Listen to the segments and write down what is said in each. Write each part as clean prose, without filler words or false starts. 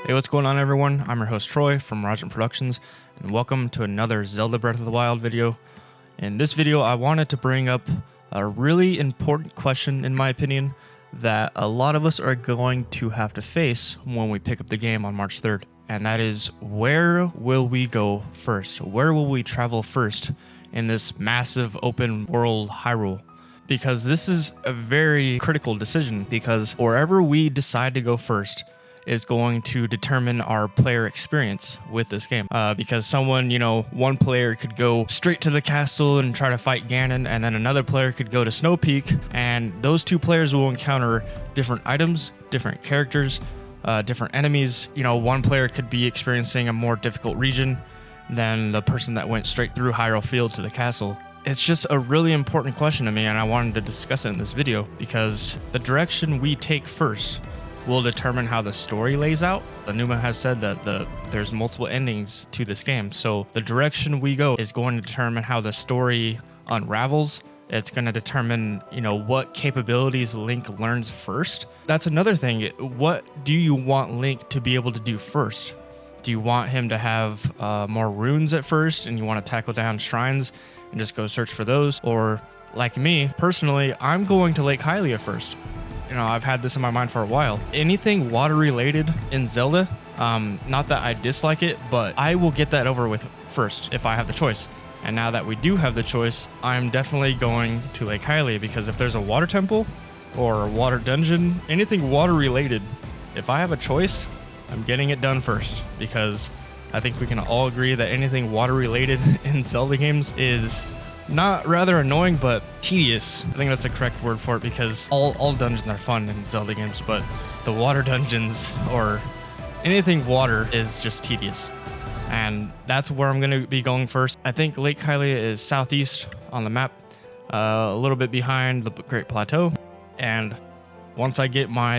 Hey, what's going on, everyone? I'm your host Troy from Rogent Productions, and welcome to another Zelda Breath of the Wild video. In this video, I wanted to bring up a really important question, in my opinion, that a lot of us are going to have to face when we pick up the game on March 3rd. And that is, where will we go first? Where will we travel first in this massive open world Hyrule? Because this is a very critical decision, because wherever we decide to go first is going to determine our player experience with this game. Because one player could go straight to the castle and try to fight Ganon, and then another player could go to Snow Peak, and those two players will encounter different items, different characters, different enemies. One player could be experiencing a more difficult region than the person that went straight through Hyrule Field to the castle. It's just a really important question to me, and I wanted to discuss it in this video because the direction we take first will determine how the story lays out. Anuma has said that there's multiple endings to this game, so the direction we go is going to determine how the story unravels. It's going to determine, what capabilities Link learns first. That's another thing. What do you want Link to be able to do first? Do you want him to have more runes at first, and you want to tackle down shrines and just go search for those? Or, like me, personally, I'm going to Lake Hylia first. I've had this in my mind for a while. Anything water related in Zelda, not that I dislike it, but I will get that over with first if I have the choice. And now that we do have the choice, I'm definitely going to Lake Hylia, because if there's a water temple or a water dungeon, anything water related, if I have a choice, I'm getting it done first, because I think we can all agree that anything water related in Zelda games is not rather annoying, but tedious. I think that's the correct word for it, because all dungeons are fun in Zelda games, but the water dungeons or anything water is just tedious. And that's where I'm going to be going first. I think Lake Hylia is southeast on the map, a little bit behind the Great Plateau. And once I get my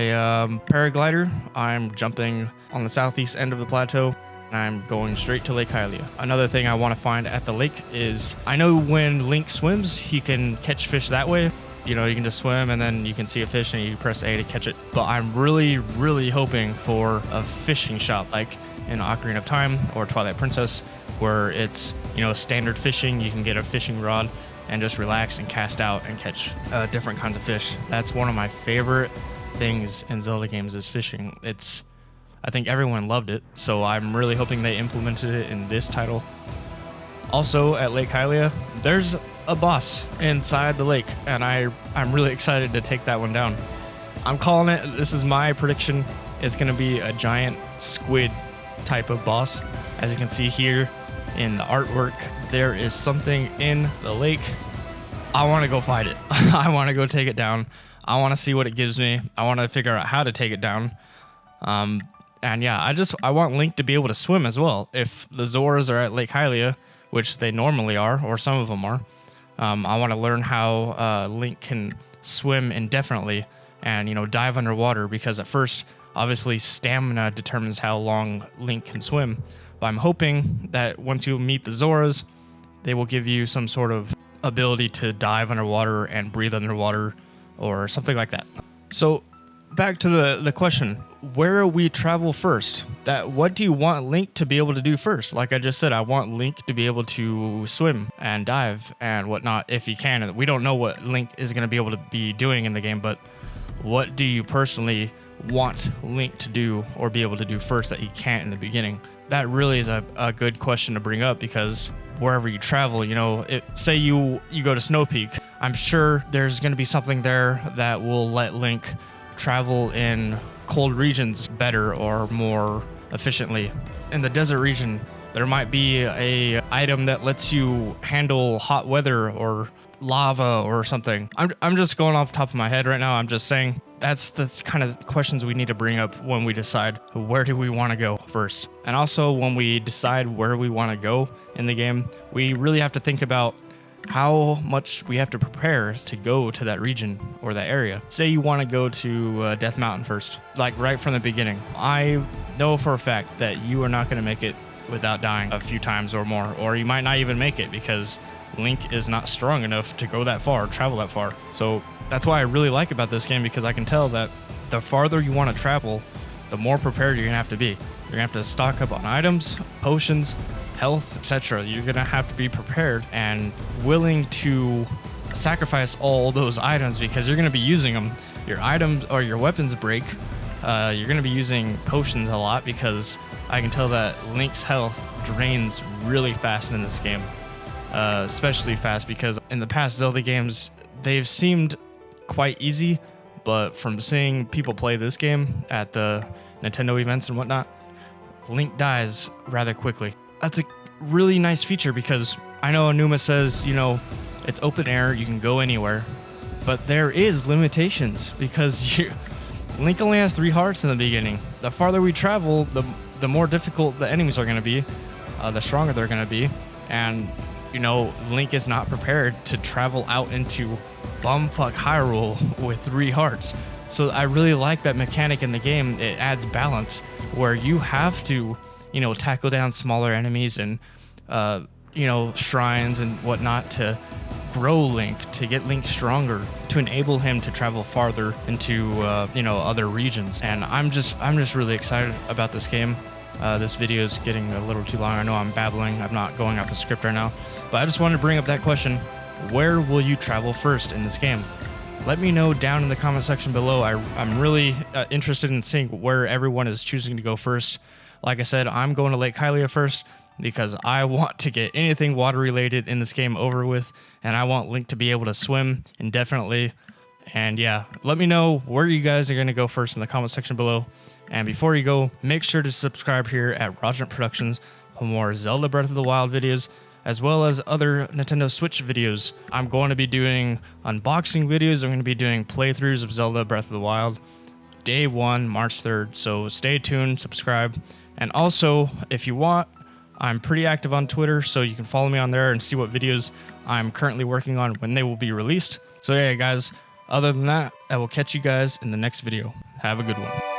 paraglider, I'm jumping on the southeast end of the plateau. I'm going straight to Lake Hylia. Another thing I want to find at the lake is, I know when Link swims, he can catch fish that way. You can just swim and then you can see a fish and you press A to catch it. But I'm really, really hoping for a fishing shop like in Ocarina of Time or Twilight Princess, where it's, standard fishing. You can get a fishing rod and just relax and cast out and catch different kinds of fish. That's one of my favorite things in Zelda games, is fishing. I think everyone loved it, so I'm really hoping they implemented it in this title. Also, at Lake Hylia, there's a boss inside the lake, and I'm really excited to take that one down. I'm calling it. This is my prediction. It's going to be a giant squid type of boss. As you can see here in the artwork, there is something in the lake. I want to go fight it. I want to go take it down. I want to see what it gives me. I want to figure out how to take it down. And yeah, I want Link to be able to swim as well. If the Zoras are at Lake Hylia, which they normally are, or some of them are, I want to learn how Link can swim indefinitely and, dive underwater, because at first, obviously, stamina determines how long Link can swim. But I'm hoping that once you meet the Zoras, they will give you some sort of ability to dive underwater and breathe underwater or something like that. So back to the question, where we travel first? What do you want Link to be able to do first? Like I just said, I want Link to be able to swim and dive and whatnot if he can. We don't know what Link is going to be able to be doing in the game, but what do you personally want Link to do or be able to do first that he can't in the beginning? That really is a good question to bring up, because wherever you travel, say you go to Snow Peak, I'm sure there's going to be something there that will let Link travel in cold regions better or more efficiently. In the desert region, there might be a item that lets you handle hot weather or lava or something. I'm just going off the top of my head right now. I'm just saying that's the kind of questions we need to bring up when we decide where do we want to go first. And also, when we decide where we want to go in the game, we really have to think about how much we have to prepare to go to that region or that area. Say you want to go to Death Mountain first, like right from the beginning. I know for a fact that you are not going to make it without dying a few times or more, or you might not even make it because Link is not strong enough to go that far, travel that far. So that's why I really like about this game, because I can tell that the farther you want to travel, the more prepared you're gonna have to be. You're gonna have to stock up on items, potions, health, etc. You're gonna have to be prepared and willing to sacrifice all those items because you're gonna be using them. Your items or your weapons break. You're gonna be using potions a lot because I can tell that Link's health drains really fast in this game. Especially fast because in the past Zelda games, they've seemed quite easy, but from seeing people play this game at the Nintendo events and whatnot, Link dies rather quickly. That's a really nice feature because I know Anuma says, you know, it's open air, you can go anywhere, but there is limitations because Link only has 3 hearts in the beginning. The farther we travel, the more difficult the enemies are going to be, the stronger they're going to be, and you know, Link is not prepared to travel out into bumfuck Hyrule with 3 hearts. So I really like that mechanic in the game. It adds balance where you have to, you know, tackle down smaller enemies and, you know, shrines and whatnot to grow Link, to get Link stronger, to enable him to travel farther into, you know, other regions. And I'm just really excited about this game. This video is getting a little too long. I know I'm babbling. I'm not going off the script right now. But I just wanted to bring up that question. Where will you travel first in this game? Let me know down in the comment section below. I'm really interested in seeing where everyone is choosing to go first. Like I said, I'm going to Lake Hylia first because I want to get anything water related in this game over with. And I want Link to be able to swim indefinitely. And yeah, let me know where you guys are going to go first in the comment section below. And before you go, make sure to subscribe here at Rogent Productions for more Zelda Breath of the Wild videos, as well as other Nintendo Switch videos. I'm going to be doing unboxing videos. I'm going to be doing playthroughs of Zelda Breath of the Wild, day 1, March 3rd. So stay tuned, subscribe. And also, if you want, I'm pretty active on Twitter, so you can follow me on there and see what videos I'm currently working on when they will be released. So yeah, guys, other than that, I will catch you guys in the next video. Have a good one.